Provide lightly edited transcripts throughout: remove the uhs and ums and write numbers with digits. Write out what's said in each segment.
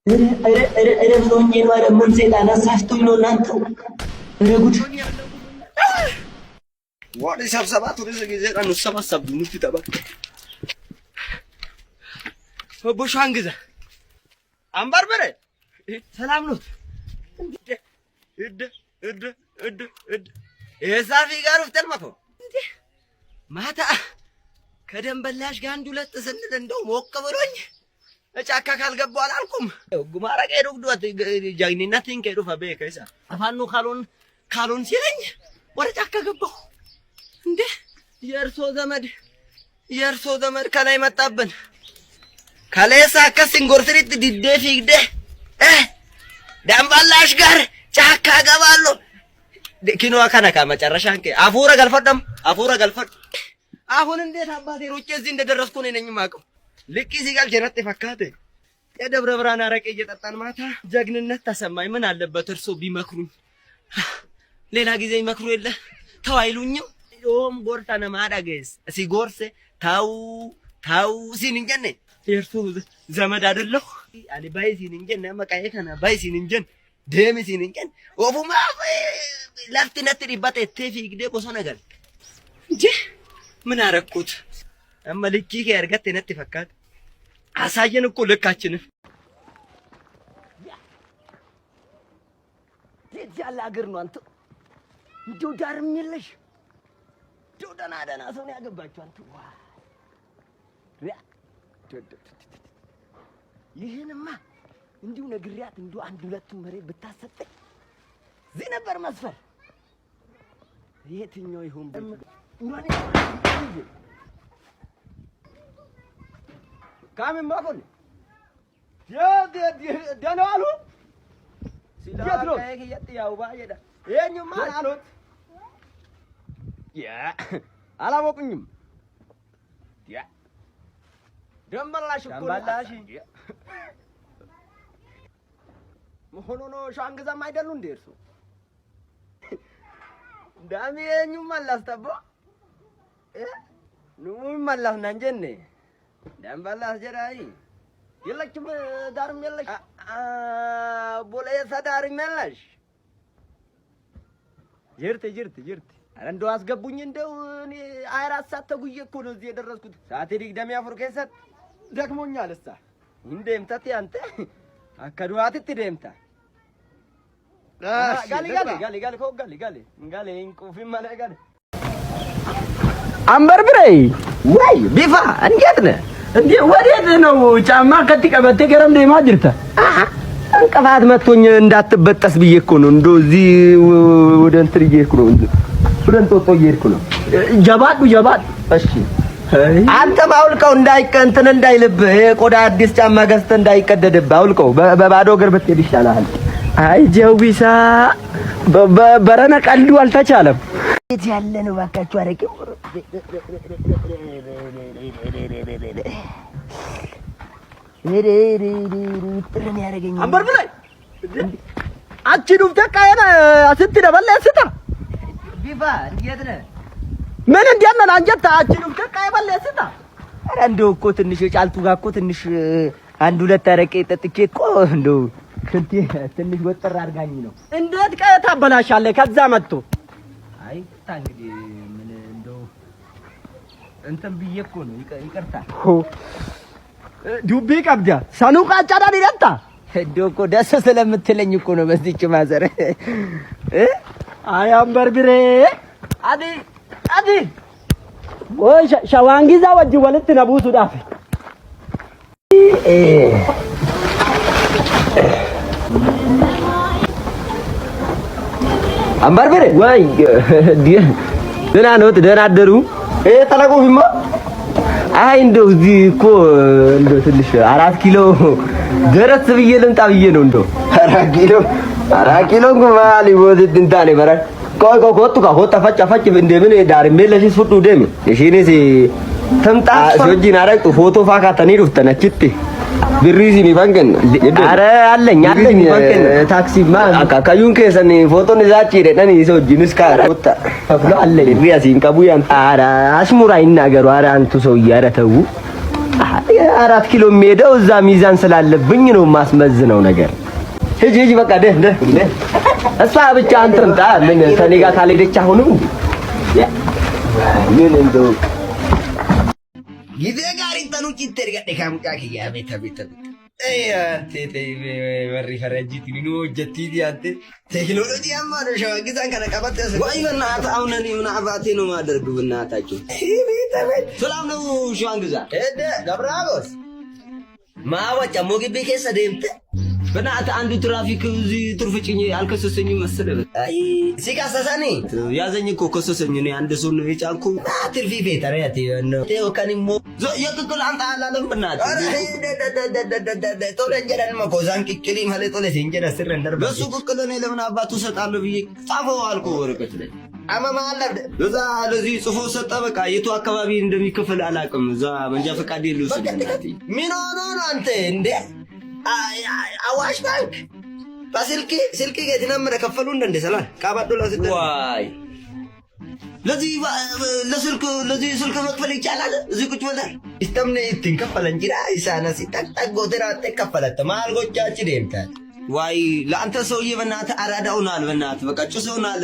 ኧረ ብሎኝ ነው። ኧረ ምን ሰይጣን አሳስቶኝ ነው እናንተ። ኧረ ጉድ ወደ ሰብሰባት ወደ ሰገዘራ ነው ሰባሰብ ሙፍቲ ተባክ ወቦሻን ግዛ አንበርበረ ሰላም ነው እድ የሳፊ ጋር ፍተልማፎ ማታ ከደንበላሽ ጋር አንድ ሁለት ስንል እንደው ሞቅ ብሎኝ ጫካ ካልገባው አላልኩም ጉማራ ቀይሩ ዱት ጃግኒና ቲንከ ዱፋ በከይሳ አፋኑ ካሎን ሲለኝ ወደ ጫካ ገባው እንዴ የእርሶ ዘመድ ከላይ መጣብን ከሌሳ ከሲንጎርትሪት ዲዴ ፊግደ ደንበላሽ ጋር ጫካ ገባለሁ ኪኖ አካናካ መጨረሻን አፉራ ገልፈደም አሁን እንዴት አባቴ ሮጬ እዚህ እንደደረስኩ ነኝ ማቀው ልቂ ሲጋል ጀነጥ ፈካተ የደብረ ብርሃን አረቄ እየጠጣን ማታ ጀግንነት ተሰማኝ ምን አለበት እርሶ ቢመክሩኝ ሌላ ጊዜ ይመክሩ የለ ተው አይሉኝም ዮም ጎርታነ ማዳገስ ሲጎርስ ታው ሲንጀነ የእርሶ ዘመድ አይደለሁ አሊ ባይ ሲንጀነ መቃዬ ከና ባይ ሲንጀን ደም ሲንጀን ወፉማ ላፍትነት ሪባተ ተፊግደ ቦሶ ነገር እንጂ ምን አረኩት አመልኪ ከርገት ነት ፈካት አሳየን እኮ ልካችንን ያለ አገር ነው አንተ እንደው ዳርም የለሽ እንደው ደና ሰው ነው ያገባችሁ አንተ ይሄንማ እንዲሁ ነግሪያት እንደው አንድ ሁለት መሬት ብታሰጠኝ እዚህ ነበር መስፈር የትኛው ይሁን ካምን ማቆል ደህና ዋሉ ሲላካ ያው ባየዳ የኛማ አሉት አላወቁኝም ደንበላሽ መሆኑ ነው ሻንግዛም አይደሉ እንዴ እርሱ ዳሚየኙም አላስተባ ኑም አላህና እንጀነ ደንበላሽ ጀራይ የለችም ዳርም የለሽ ቦሌ ሰዳርም የለሽ ጅርት አረ እንደው አስገቡኝ እንደው እኔ 24 ሰዓት ተጉዬ እኮ ነው እዚህ የደረስኩት ሰዓት ዲግደም ያፍሩ ከሰት ደክሞኛል እሳ እንደምታት አንተ አከዱአት ትደምታ ጋሊ እንቁፊ ማለጋሊ አንበርብሬ ወይ ቢፋ እንዴት ነህ እንዴ ወዴት ነው ጫማ ከትቀበተ ገረም ደማ ጅርታ እንቅፋት መጥቶኝ እንዳትበጠስ ብዬ እኮ ነው እንደው እዚህ ወደ እንትን እየሄድኩ ነው ወደ እንጦጦ እየሄድኩ ነው ጀባዱ እሺ አንተ ባውልቀው እንዳይቀንተን እንዳይልብህ የቆዳ አዲስ ጫማ ገዝተህ እንዳይቀደድብህ አውልቀው በባዶ እግር ብትሄድ ይሻላል አይ ጀዊሳ በረነ ቀልዱ አልተቻለም እት ያለ ነው ባካችሁ አረቂው ጥርን ያረገኝ አንበር ብላይ አቺዱም ተቃየና አስት ደበለ ስታ ቢፋ እንዴት ነህ ምን እንዴት ነህ አንጀት አቺዱም ተቃየ በለ ስታ አረ እንደው እኮ ትንሽ ጫልቱ ጋር እኮ ትንሽ አንድ ሁለት አረቄ ጠጥቼ እኮ እንደው ክንቴ ትንሽ ወጥር አድርጋኝ ነው እንዴት ቀየታ አበላሻለህ ከዛ መጥቶ አይ ታንግዲ ምን እንደው እንትን ብዬ እኮ ነው ይቅርታ ዱቢ ቀብዳ ሳኑቃ አጫዳን ይደታ እንደው እኮ ደስ ስለምትለኝ እኮ ነው በዚህች ማዘር አይ አንበርብሬ አዲ ወይ ሻዋንጊዛ ወጅ ወልት ነቡሱ ዳፍ አንበርብሬ ወይ ደህና አደሩ ተለቆፊማ አይ እንደው እዚህ እኮ እንደው ትንሽ 4 ኪሎ ደረስ ብዬ ልምጣ ብዬ ነው እንደው 4 ኪሎ ጉማሊ ወዲት እንታኔ በራ ኮኮቱ ኮታ ፈጭ እንደምን ዳር ሜለሽስ ፍዱ ደም እሺኔሲ ተምጣ ጆጂን አረቁ ፎቶ ፋካ ተኒሩ ተነችቲ ብሪዚኒ ባንገን አረ አለኝ ታክሲማ አካካዩን ከሰኒ ፎቶን ዛቺ ደደን ይሶ ጂንስ ካራውታ ፈፍሎ አለኝ ሪያሲን ቀቡያን አረ አሽሙራ ይናገሩ አረ አንቱ ሰው ያረተው 4 ኪሎ የሚሄደው እዛ ሚዛን ስላለብኝ ነው የማስመዝነው ነገር። ሂጂ በቃ ደህ እሷ ብቻ አንተምጣ ምን ከኔ ጋር ካልሄደች አሁንም ምን እንደው ጊዜ ጋር እንተኑጭ ተርገደ ካሙጫ ከያ ቤተ አንተ ወሪ ፈረጂት ሊኖ ጀቲዲ አንተ ቴክኖሎጂ ያማረ ሸዋግዛን ከነቀበተ ወይ በእናት አሁን እኔ ምን አባቴ ነው ማደርጉ በእናታችሁ ሰላም ነው ሸዋግዛ እደ ገብራጎስ ማወጫ ሞግቤ ከሰ ደምተ በእናት አንዱ ትራፊክ እዚህ ትርፍጭኝ አልከሰሰኝም መሰለህ አይ ሲካሰሰኒ ያዘኝ እኮ ከሰሰኝ እኔ አንድ ሰው ነው የጫንኩ ትርፊ ቤት አረያት ነው ተወከኒሞ የቅቅል አንተ አላለም በእናት ቶሎ እንጀራን መኮዛን ቅቅሊ ማለት ቶሎ እንጀራ ስር እንደር በሱ ቅቅል እኔ ለምን አባቱ ሰጣለሁ ብዬ ጻፈው አልኩ ወረቀት ላይ አማማ አለ ለዛ ለዚህ ጽፎ ሰጠ በቃ የቱ አካባቢ እንደሚከፈል አላውቅም እዛ መንጃ ፈቃድ የለው ስለናት ምን ሆኖ ነው አንተ እንዴ አዋሽ ባንክ በስልክ ገትነምረ ከፈሉ እንደ ሰላም ካባዶ ለስደ ዋይ ለዚህ ስልክ መክፈል ይቻላል እዚህ ቁጭ ብለህ ይስተምነ ይተንከፈል እንጂ አይሳና ሲጠቅጠቅ ጎተራ ተከፈለተ ማልጎቻች ደምታል ዋይ ለአንተ ሰውዬ በእናትህ አራዳውናል በእናትህ በቃ ጭሰውናል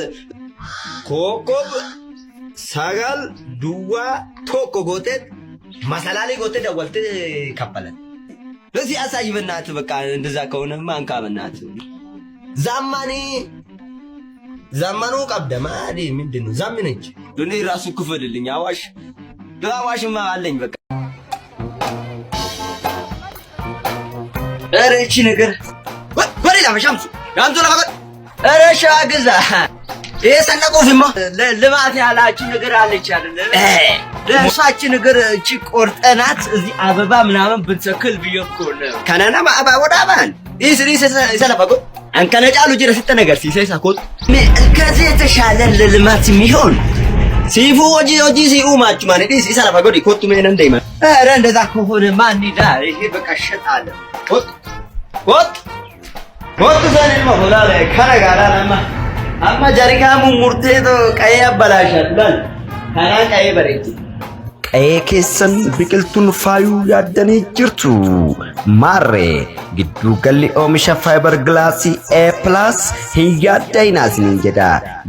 ኮኮብ ሳጋል ዱዋ ቶኮ ጎቴት ማሰላሌ ጎቴ ደወልት ከፈለ ለዚህ አሳይ በእናትህ በቃ እንደዛ ከሆነማ አንካ በእናትህ ዛማኑ ቀብደማ አዲ ምንድነው ዛምነች ለኔ ራሱ ክፈልልኝ አዋሽማ አለኝ በቃ እቺ ነገር ወሬላ መሻምሱ ያንቱ ለፈቀድ እረሻ ግዛ የሰነቆፍማ ለልማት ያላችሁ ነገር አለች አይደል ለሳችን ነገር እቺ ቆርጠናት እዚህ አበባ ምናምን ብትሰክል ቢየኮ ነው ከነና ማባ ወዳባን ይስሪስ ሰለፈቆ አንከነጫሉ ጅረስተ ነገር ሲሰሳኮት ከዚህ የተሻለ ለልማት የሚሆን ሲፉ ወጂ ሲኡ ማች ማለት ሲሰለፈቆ ኮቱ ምን እንደይማ ኧረ እንደዛ ከሆነ ማን ይዳር ይሄ በቃ ሸጣለ ኮት ዘኔ ማሆላ ላይ ከነጋራማ አማ ጀሪካሙ ሙርቴቶ ቀይ አበላሻት ላል ካና ቀይ በሬቲ ቀይ ከሰን ቢቅልቱን ፋዩ ያደኔ ጅርቱ ማሬ ግዱ ገሊ ኦሚሻ ፋይበር ግላሲ ኤ+ ህያዳይናስ ንጀዳ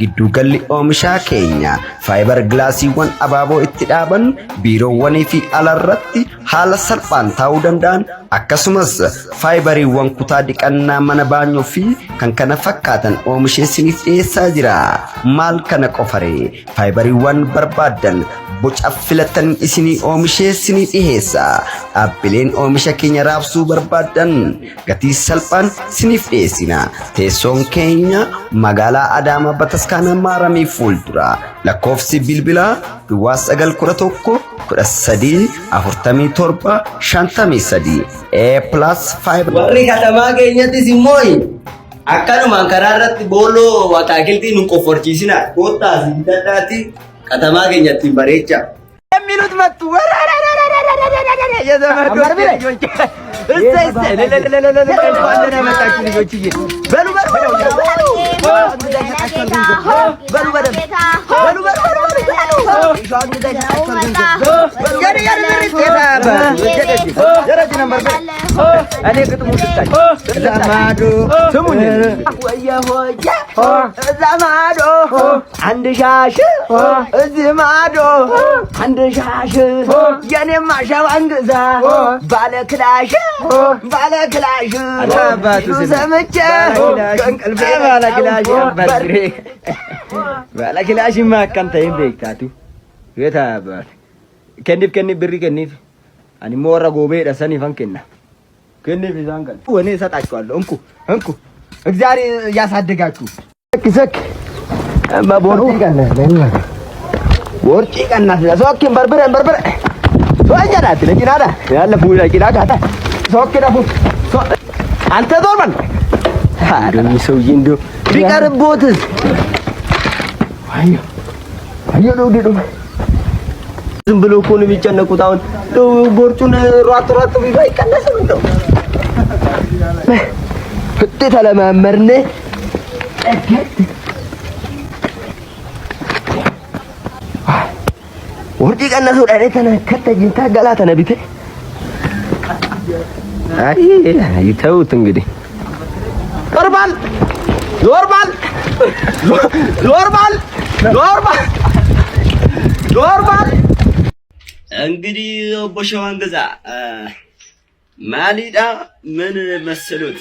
ግዱ ገሊ ኦሚሻ ኬኛ ፋይበር ግላሲ ወን አባቦ ኢትዳበን ቢሮ ወኒ ፊ አለረቲ ሐለ ሰልፋን ታው ደንዳን akkasumas faayibariiwwan kutaa dhiqannaa mana baanyoo fi kan kana fakkaatan oomisheessiniif dhiyeessaa jira maal kana qofaree faayibariiwwan barbaadan boca filatan isinii oomisheessinii dhiyeessa dhaabbileen oomisha keenya raabsuu barbaadan gatii salphaan isiniif dhiyeessina teessoon keenya magaalaa Adaamaa Bataskaana Maaramii fuuldura lakkoofsi bilbilaa duwwaa 911 1347 A+ fiber warri katamaa keenyatti simooyi akkanumaan karaa irratti booloo wataakiltii nu qofforchiisina koottaas hidhadhaatti katamaa keenyatti bareecha የሚሉት መጡ አንድ ሻሽ እዚህ ማዶ አንድ ሻሽ የኔማ ሸዋንግዛ ባለ ክላሽ አባቱ ሰምቼ ከእንቅልፌ ባለ ክላሽ ማከንተኝ ቤክታቱ የታባት ከኒፍ ብሪ ከኒፍ አኒ ሞራ ጎቤ ደሰኒ ፈንከና ከኒፍ ይዛንቀል ወኔ ሰጣችኋለሁ እንኩ እግዚአብሔር ያሳደጋችሁ ሰክ ማቦርጪ ቀናት ለሶኪን በርበረ ወንጀላት ለጂናዳ ያለፉ ለጂና ጋታ ሶኪ ደፉ አንተ ዞርበል አደም ሰውዬ እንደው ቢቀርቦትስ አዮ ነው ዝም ብሎ እኮ ነው የሚጨነቁት አሁን ቦርጩን ሯጥ ቢባ ይቀነስም እንደው ፍጥ ተለማመርነ ወርዲ ቀነሱ ዳይሬክት ከተጂንታ ገላተ ነብቴ አይ ተውት እንግዲህ ኖርማል ኖርማል ኖርማል ኖርማል ኖርማል እንግዲህ ቦሸዋን ገዛ ማሊዳ ምን መሰሉት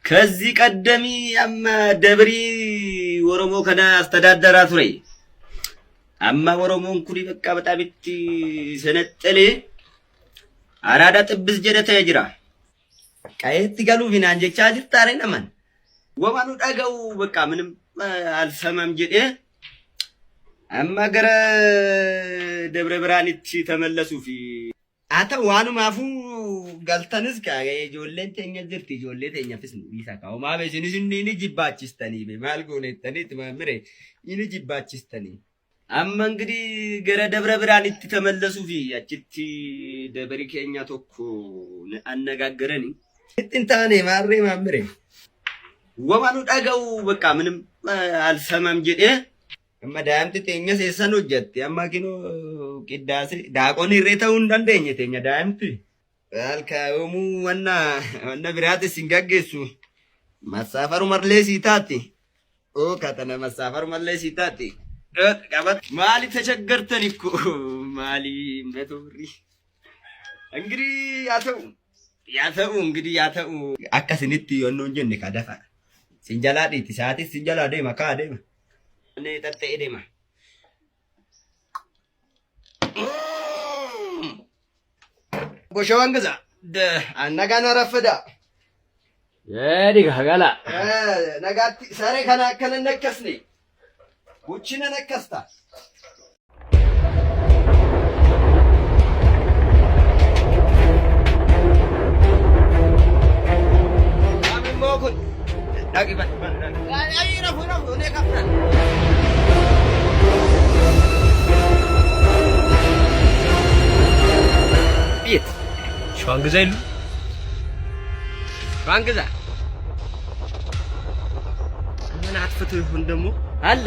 ከዚህ ቀደሚ አማ ደብሪ ወሮሞ ከና አስተዳደራ ቱሬ አማ ወሮሞን ኩሪ በቃ በጣም ሰነጠለ አራዳ ጥብስ ጀደተ ይጅራ ቀየት ገሉ ፊናን ጀቻ ጅርታሬ ነማን ወማኑ ዳገው በቃ ምንም አልሰማም ጀዴ አማ ገረ ደብረ ብርሃንት ተመለሱ ፊ አተ ዋኑ ማፉ galtanis kaage ijoolleen teenya jirti ijoollee teenya fis isa kaa'u maabe isinis inni jibbaachistanii be maal goonettanii timamire inni jibbaachistanii amma እንግዲህ ገረ ደብረ ብርሃንት ተመለሱ ፊ አቺቲ ደብሪ keenya tokko አነጋገረኒ እንታኔ ማሬ ማምሬ ወማኑ ዳጋው በቃ ምንም አልሰማም ጀዴ መዳምት teኛ ሰሰን ሆጀት ያማኪኖ ቂዳስ ዳቆን ይሬታው እንደንደኝ teኛ ዳምት አልካውሙ ወና ብራት ሲንጋገሱ ማሳፈሩ መርሌሲታቲ ኦ ከተነ ማሳፈሩ መርሌሲታቲ ቀበት ማሊ ተቸገርተን እኮ ማሊ መቶሪ እንግዲህ ያተው እንግዲህ ያተው አከስንት የሆነ እንጀነ ካደፋ ሲንጀላዲ ትሳቲ ሲንጀላዲ ማካደ እኔ ተጠ ኤደማ ቦሸዋን ገዛ አናጋና ረፈዳ የዲጋ ጋላ ነጋቲ ሰሬ ከናከለ ነከስኒ ውጭነ ነከስታ አምን ሞኩን ዳቂባ አይ ረፉ እኔ ካፍታን ቤት ሸዋን ግዛ ይሉ ሸዋን ግዛ ምን አጥፍቶ ይሁን ደግሞ አለ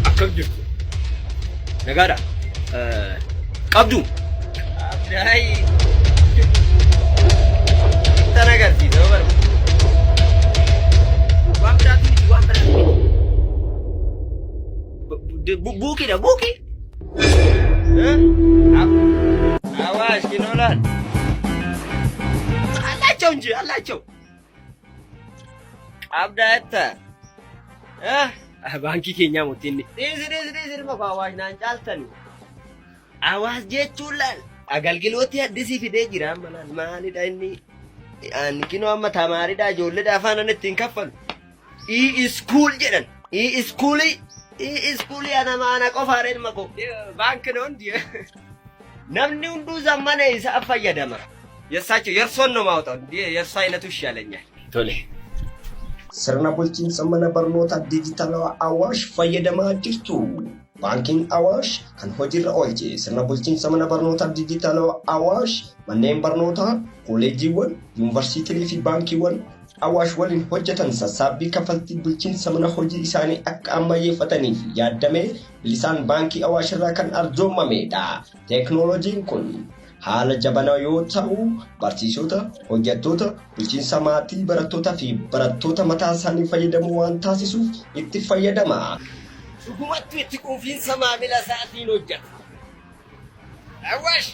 አከብጅ ነጋዳ ቀብዱ አብዳይ ተነገር ሲዘበር ዋምዳት ቡኪ ዳ ቡኪ አዋሽ ይኖላል አላቸው እንጂ አላቸው አብዳታ ባንኪ ኬኛ ሞቲኒ ዲዝ መፋዋሽ ናን ጫልተኒ አዋሽ ጀቹላል አገልግሎት ያድሲ ፊዴ ጅራ ማላል ማሊ ዳኒ አንኪኖ አማ ተማሪዳ ጆለዳ አፋነን ትንከፈሉ ኢ ስኩል ጀደን ኢ ስኩሊ ስኩል ያነማና ቆፋሬን መቆ ባንክ ነው እንዴ ነምኒ ሁሉ ዘመነ ይሳፋ ያደማ የሳቸው የርሶን ነው ማውጣው እንዴ የርሶ አይነቱ ይሻለኛል ቶሌ sirna bulchiinsa mana barnoota diijitaalawaa Awaash fayyadamaa jirtu. Baankiin Awaash kan hojiirra oolche sirna bulchiinsa mana barnoota diijitaalawaa Awaash manneen barnootaa, kolleejjiiwwan, yuunivarsiitiilee fi baankiiwwan Awaash waliin hojjetan sassaabbii kaffaltii bulchiinsa mana hojii isaanii akka ammayyeeffataniif yaadamee bilisaan baankii Awaash irraa kan arjoomamedha. Teeknooloojiin kun haala jabanaa yoo ta'u barsiisota, hojjettoota, bulchiinsa maatii, barattootaa fi barattoota mataa isaanii fayyadamuu waan taasisuuf itti fayyadama. Dhugumatti itti quufiinsa maamila isaatiin hojjeta. Awaash